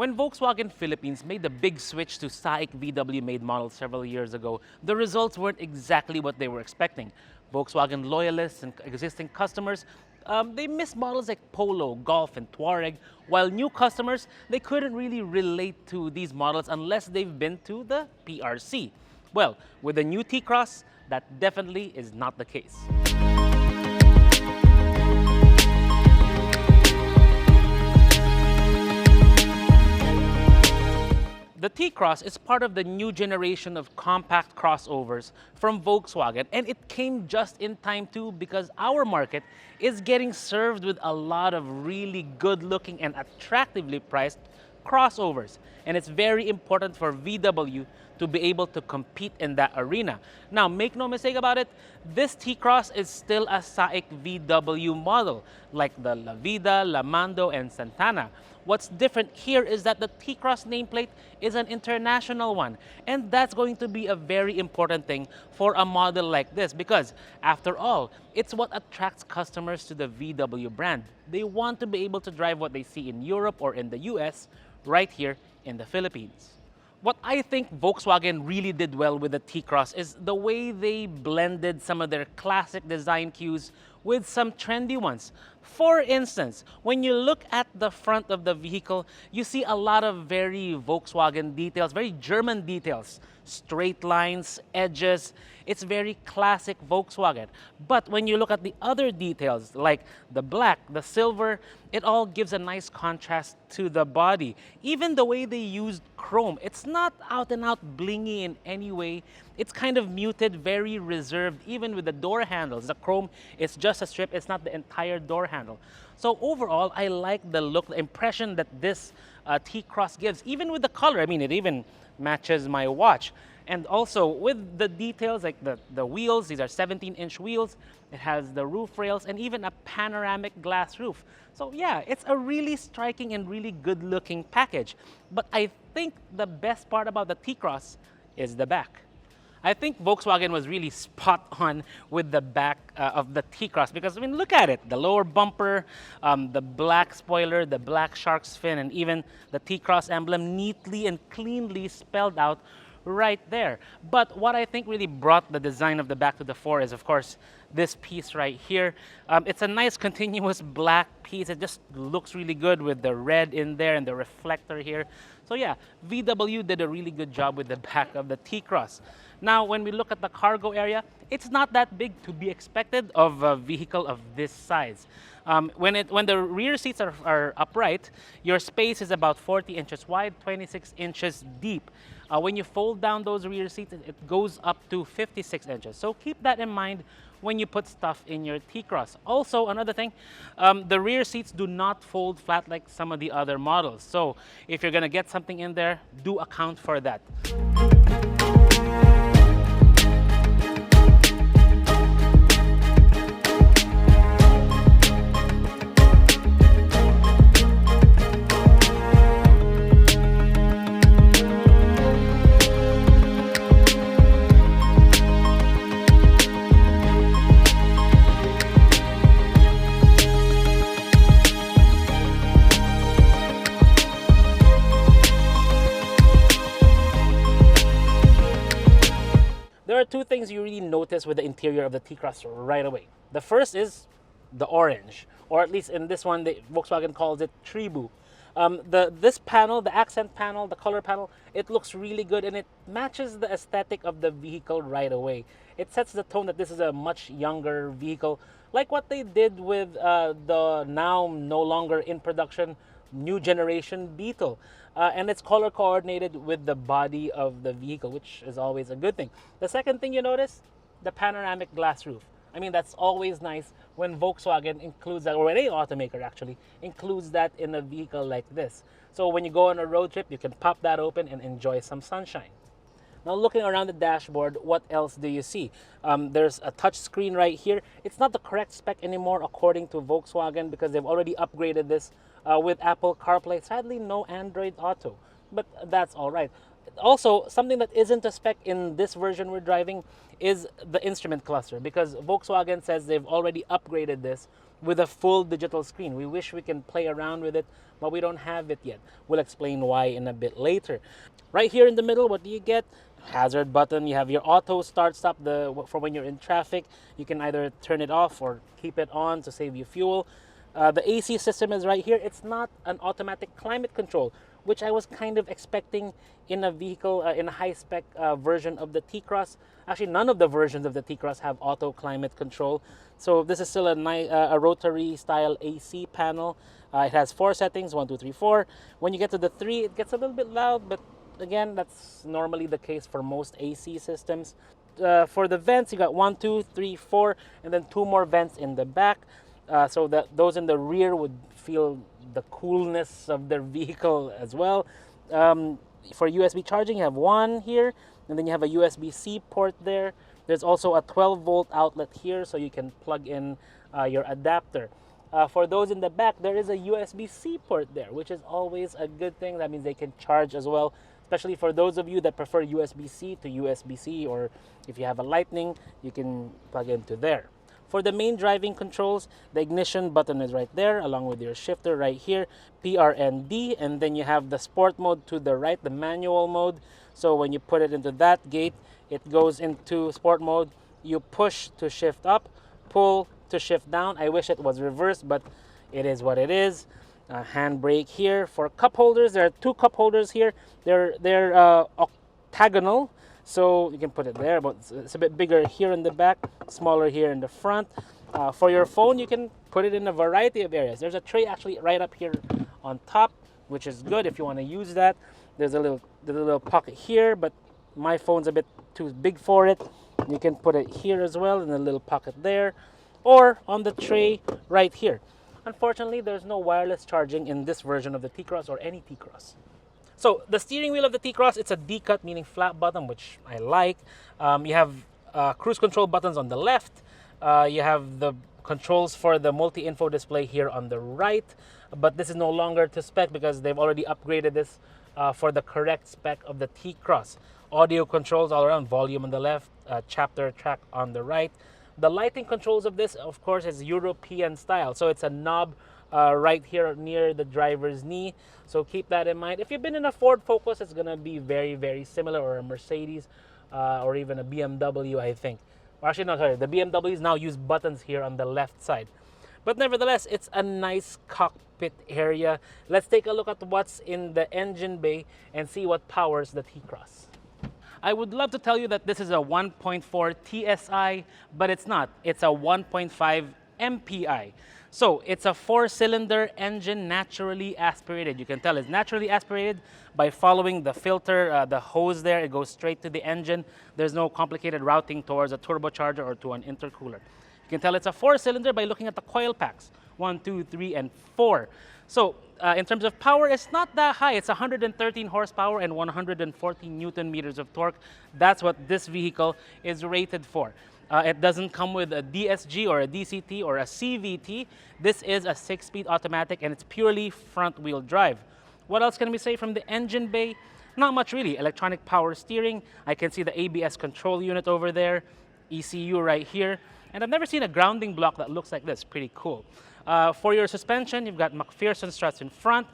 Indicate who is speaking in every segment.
Speaker 1: When Volkswagen Philippines made the big switch to saic VW made models several years ago, the results weren't exactly what they were expecting. Volkswagen loyalists and existing customers, they missed models like Polo, Golf, and Touareg, while new customers, they couldn't really relate to these models unless they've been to the PRC. Well, with the new T-Cross, that definitely is not the case. The T-Cross is part of the new generation of compact crossovers from Volkswagen, and it came just in time too because our market is getting served with a lot of really good-looking and attractively priced crossovers. And it's very important for VW to be able to compete in that arena. Now, make no mistake about it, this T-Cross is still a saic VW model, like the La Vida, La Mando, and Santana. What's different here is that the T-Cross nameplate is an international one, and that's going to be a very important thing for a model like this because, after all, it's what attracts customers to the VW brand. They want to be able to drive what they see in Europe or in the US right here in the Philippines. What I think Volkswagen really did well with the T-Cross is the way they blended some of their classic design cues with some trendy ones. For instance, when you look at the front of the vehicle, you see a lot of very Volkswagen details, very German details. Straight lines, edges, it's very classic Volkswagen. But when you look at the other details, like the black, the silver, it all gives a nice contrast to the body. Even the way they used chrome, it's not out and out blingy in any way. It's kind of muted, very reserved, even with the door handles. The chrome is just a strip, it's not the entire door handle. So overall, I like the look, the impression that this T-Cross gives, even with the color. I mean, it even matches my watch. And also with the details like the wheels, these are 17-inch wheels. It has the roof rails and even a panoramic glass roof. So yeah, it's a really striking and really good looking package. But I think the best part about the T-Cross is the back. I think Volkswagen was really spot on with the back of the T-Cross because, I mean, look at it. The lower bumper, the black spoiler, the black shark's fin, and even the T-Cross emblem neatly and cleanly spelled out right there. But what I think really brought the design of the back to the fore is, of course, this piece right here. It's a nice continuous black piece. It just looks really good with the red in there and the reflector here. So yeah, VW did a really good job with the back of the T-Cross. Now, when we look at the cargo area, it's not that big to be expected of a vehicle of this size. When the rear seats are upright, your space is about 40 inches wide, 26 inches deep. When you fold down those rear seats, it goes up to 56 inches. So keep that in mind when you put stuff in your T-Cross. Also, another thing, the rear seats do not fold flat like some of the other models. So if you're gonna get something in there, do account for that. There are two things you really notice with the interior of the T-Cross right away. The first is the orange, or at least in this one, Volkswagen calls it Tribu. This panel, the accent panel, the color panel, it looks really good and it matches the aesthetic of the vehicle right away. It sets the tone that this is a much younger vehicle, like what they did with the now no longer in production new generation Beetle. And it's color coordinated with the body of the vehicle, which is always a good thing. The second thing you notice, the panoramic glass roof. I mean, that's always nice when Volkswagen includes that, or any automaker actually includes that in a vehicle like this. So when you go on a road trip, you can pop that open and enjoy some sunshine. Now, looking around the dashboard, what else do you see? There's a touch screen right here. It's not the correct spec anymore according to Volkswagen because they've already upgraded this with Apple CarPlay. Sadly, no Android Auto, but that's all right. But also, something that isn't a spec in this version we're driving is the instrument cluster, because Volkswagen says they've already upgraded this with a full digital screen. We wish we can play around with it, but we don't have it yet. We'll explain why in a bit later. Right here in the middle, what do you get? Hazard button. You have your auto start stop for when you're in traffic. You can either turn it off or keep it on to save you fuel. The AC system is right here. It's not an automatic climate control, which I was kind of expecting in a vehicle, in a high-spec version of the T-Cross. Actually, none of the versions of the T-Cross have auto climate control. So this is still a rotary-style AC panel. It has 4 settings, 1, 2, 3, 4. When you get to the 3, it gets a little bit loud, but again, that's normally the case for most AC systems. For the vents, you got 1, 2, 3, 4, and then 2 more vents in the back. So that those in the rear would feel the coolness of their vehicle as well. For USB charging, you have 1 here, and then you have a USB-C port there. There's also a 12-volt outlet here, so you can plug in your adapter. For those in the back, there is a USB-C port there, which is always a good thing. That means they can charge as well, especially for those of you that prefer USB-C to USB-C, or if you have a Lightning, you can plug into there. For the main driving controls, the ignition button is right there, along with your shifter right here, PRND, and then you have the sport mode to the right, the manual mode. So when you put it into that gate, it goes into sport mode. You push to shift up, pull to shift down. I wish it was reversed, but it is what it is. Handbrake here. For cup holders, there are 2 cup holders here. They're octagonal. So you can put it there, but it's a bit bigger here in the back, smaller here in the front. For your phone, you can put it in a variety of areas. There's a tray actually right up here on top, which is good if you want to use that. There's a little pocket here, but my phone's a bit too big for it. You can put it here as well in a little pocket there, or on the tray right here. Unfortunately, there's no wireless charging in this version of the T-Cross or any T-Cross. So the steering wheel of the T-Cross, it's a D-cut, meaning flat bottom, which I like. You have cruise control buttons on the left. You have the controls for the multi-info display here on the right. But this is no longer to spec because they've already upgraded this for the correct spec of the T-Cross. Audio controls all around, volume on the left, chapter track on the right. The lighting controls of this, of course, is European style. So it's a knob right here near the driver's knee. So keep that in mind. If you've been in a Ford Focus, it's going to be very, very similar, or a Mercedes or even a BMW, I think. Or actually, no, sorry. The BMWs now use buttons here on the left side. But nevertheless, it's a nice cockpit area. Let's take a look at what's in the engine bay and see what powers the T-Cross. I would love to tell you that this is a 1.4 TSI, but it's not. It's a 1.5 MPI. So it's a 4-cylinder engine, naturally aspirated. You can tell it's naturally aspirated by following the filter, the hose there. It goes straight to the engine. There's no complicated routing towards a turbocharger or to an intercooler. You can tell it's a 4-cylinder by looking at the coil packs, 1, 2, 3, and 4. So in terms of power, it's not that high. It's 113 horsepower and 140 Newton meters of torque. That's what this vehicle is rated for. It doesn't come with a DSG or a DCT or a CVT. This is a 6-speed automatic, and it's purely front-wheel drive. What else can we say from the engine bay? Not much really. Electronic power steering. I can see the ABS control unit over there. ECU right here. And I've never seen a grounding block that looks like this. Pretty cool. For your suspension, you've got McPherson struts in front,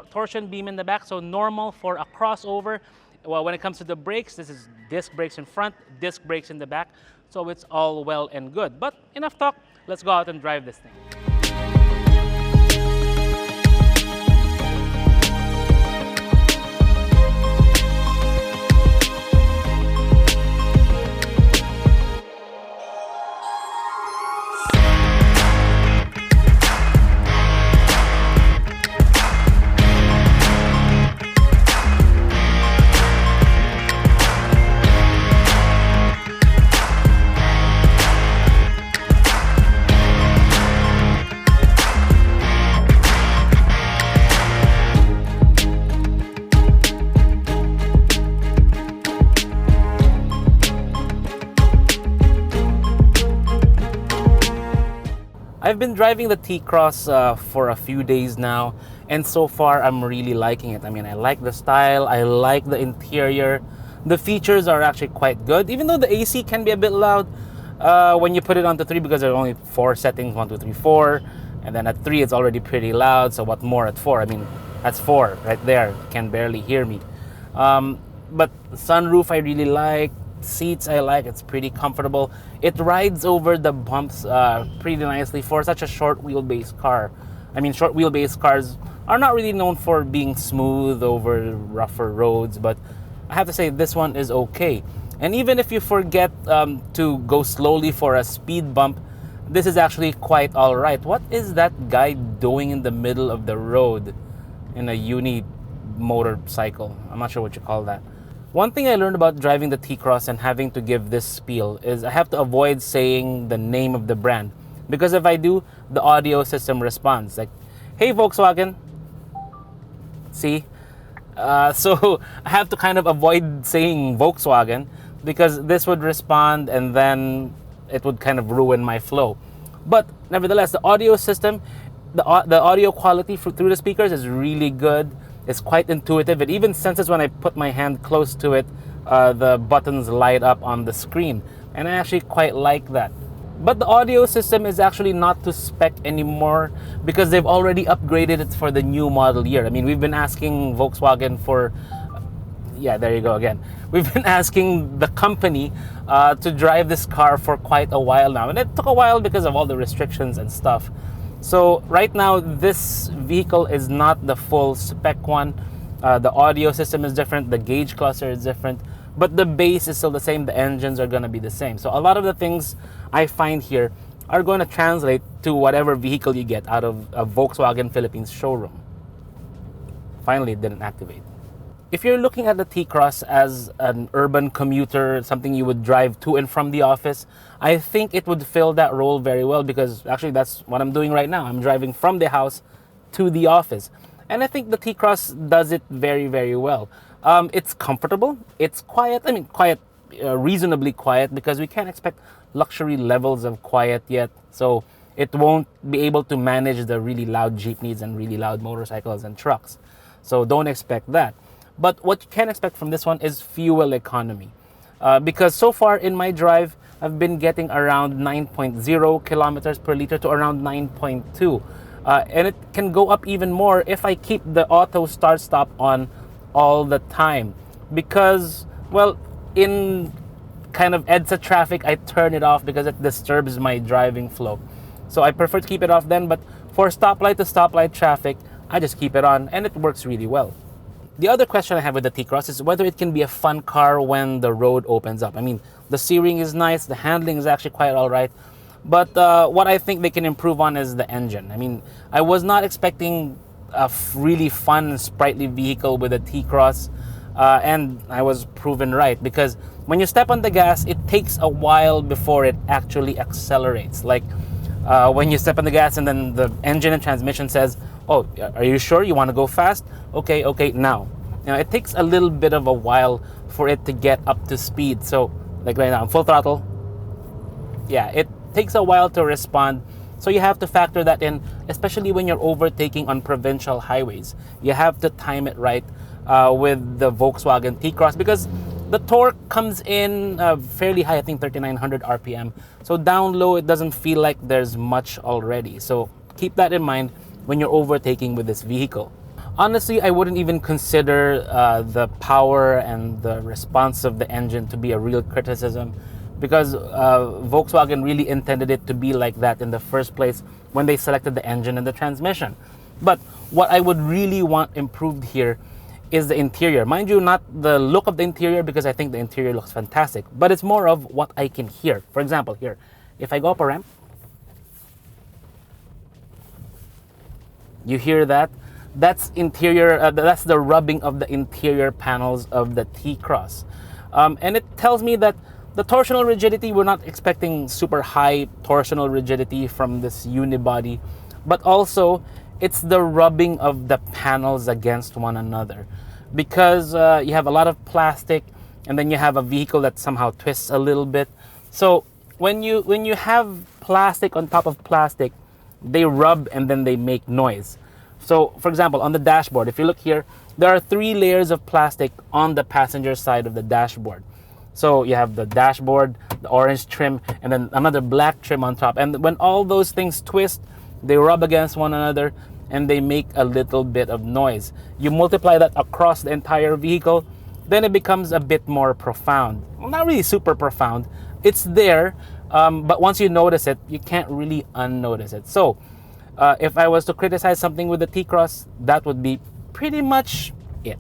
Speaker 1: torsion beam in the back, so normal for a crossover. Well, when it comes to the brakes, this is disc brakes in front, disc brakes in the back. So it's all well and good. But enough talk, let's go out and drive this thing. I've been driving the T-Cross for a few days now, and so far I'm really liking it. I mean, I like the style, I like the interior. The features are actually quite good, even though the AC can be a bit loud when you put it onto 3, because there are only 4 settings, 1, 2, 3, 4. And then at 3 it's already pretty loud, so what more at 4? I mean, that's 4 right there. You can barely hear me. But sunroof I really like. Seats I like. It's pretty comfortable. It rides over the bumps pretty nicely for such a short wheelbase car. I mean, short wheelbase cars are not really known for being smooth over rougher roads, but I have to say this one is okay. And even if you forget to go slowly for a speed bump, this is actually quite all right. What is that guy doing in the middle of the road in a uni motorcycle? I'm not sure what you call that. One thing I learned about driving the T-Cross and having to give this spiel is I have to avoid saying the name of the brand, because if I do, the audio system responds like, "Hey Volkswagen." See? So I have to kind of avoid saying Volkswagen, because this would respond and then it would kind of ruin my flow. But nevertheless, the audio system, the audio quality through the speakers is really good. It's quite intuitive. It even senses when I put my hand close to it, the buttons light up on the screen. And I actually quite like that. But the audio system is actually not to spec anymore, because they've already upgraded it for the new model year. I mean, we've been asking Volkswagen for, yeah, there you go again. We've been asking the company to drive this car for quite a while now. And it took a while because of all the restrictions and stuff. So right now, this vehicle is not the full spec one. The audio system is different. The gauge cluster is different. But the base is still the same. The engines are going to be the same. So a lot of the things I find here are going to translate to whatever vehicle you get out of a Volkswagen Philippines showroom. Finally, it didn't activate. If you're looking at the T-Cross as an urban commuter, something you would drive to and from the office, I think it would fill that role very well, because actually that's what I'm doing right now. I'm driving from the house to the office. And I think the T-Cross does it very, very well. It's comfortable. It's quiet. I mean, quiet, reasonably quiet, because we can't expect luxury levels of quiet yet. So it won't be able to manage the really loud jeepneys and really loud motorcycles and trucks. So don't expect that. But what you can expect from this one is fuel economy. Because so far in my drive, I've been getting around 9.0 kilometers per liter to around 9.2. And it can go up even more if I keep the auto start stop on all the time. Because, well, in kind of EDSA traffic, I turn it off because it disturbs my driving flow. So I prefer to keep it off then, but for stoplight to stoplight traffic, I just keep it on, and it works really well. The other question I have with the T-Cross is whether it can be a fun car when the road opens up. I mean, the steering is nice, the handling is actually quite all right, but what I think they can improve on is the engine. I mean, I was not expecting a really fun, sprightly vehicle with a T-Cross, and I was proven right, because when you step on the gas, it takes a while before it actually accelerates. Like when you step on the gas and then the engine and transmission says, "Oh, are you sure you want to go fast? Okay, now." You know, it takes a little bit of a while for it to get up to speed. So, like right now, I'm full throttle. Yeah, it takes a while to respond. So you have to factor that in, especially when you're overtaking on provincial highways. You have to time it right with the Volkswagen T-Cross, because the torque comes in fairly high, I think 3,900 RPM. So down low, it doesn't feel like there's much already. So keep that in mind when you're overtaking with this vehicle. Honestly, I wouldn't even consider the power and the response of the engine to be a real criticism, because Volkswagen really intended it to be like that in the first place when they selected the engine and the transmission. But what I would really want improved here is the interior. Mind you, not the look of the interior, because I think the interior looks fantastic, but it's more of what I can hear. For example, here, if I go up a ramp, you hear that? That's interior. That's the rubbing of the interior panels of the T-Cross, and it tells me that the torsional rigidity, we're not expecting super high torsional rigidity from this unibody, but also it's the rubbing of the panels against one another, because you have a lot of plastic, and then you have a vehicle that somehow twists a little bit. So when you have plastic on top of plastic, they rub and then they make noise. So, for example, on the dashboard, if you look here, there are 3 layers of plastic on the passenger side of the dashboard. So you have the dashboard, the orange trim, and then another black trim on top. And when all those things twist, they rub against one another and they make a little bit of noise. You multiply that across the entire vehicle, then it becomes a bit more profound. Well, not really super profound. It's there, but once you notice it, you can't really unnotice it. So if I was to criticize something with the T-Cross, that would be pretty much it.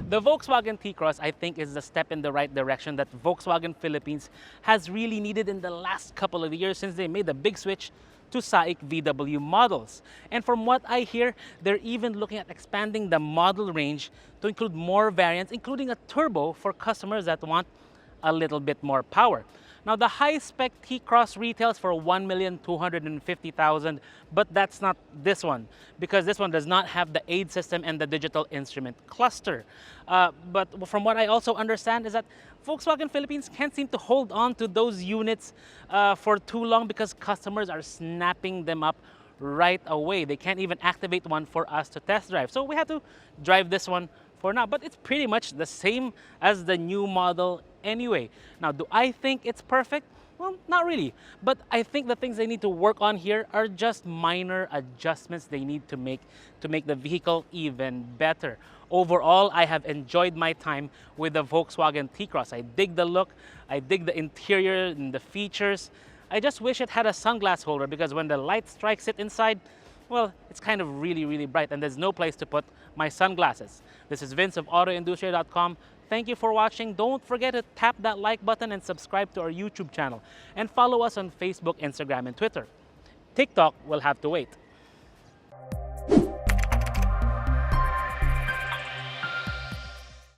Speaker 1: The Volkswagen T-Cross, I think, is the step in the right direction that Volkswagen Philippines has really needed in the last couple of years since they made the big switch to saic-VW models. And from what I hear, they're even looking at expanding the model range to include more variants, including a turbo for customers that want a little bit more power. Now, the high-spec T-Cross retails for $1,250,000, but that's not this one, because this one does not have the aid system and the digital instrument cluster. But from what I also understand is that Volkswagen Philippines can't seem to hold on to those units for too long because customers are snapping them up right away. They can't even activate one for us to test drive. So we have to drive this one for now, but it's pretty much the same as the new model anyway. Now, do I think it's perfect? Well, not really. But I think the things they need to work on here are just minor adjustments they need to make the vehicle even better. Overall, I have enjoyed my time with the Volkswagen T-Cross. I dig the look, I dig the interior and the features. I just wish it had a sunglass holder because when the light strikes it inside, well, it's kind of really, really bright and there's no place to put my sunglasses. This is Vince of AutoIndustriya.com. Thank you for watching. Don't forget to tap that like button and subscribe to our YouTube channel. And follow us on Facebook, Instagram, and Twitter. TikTok will have to wait.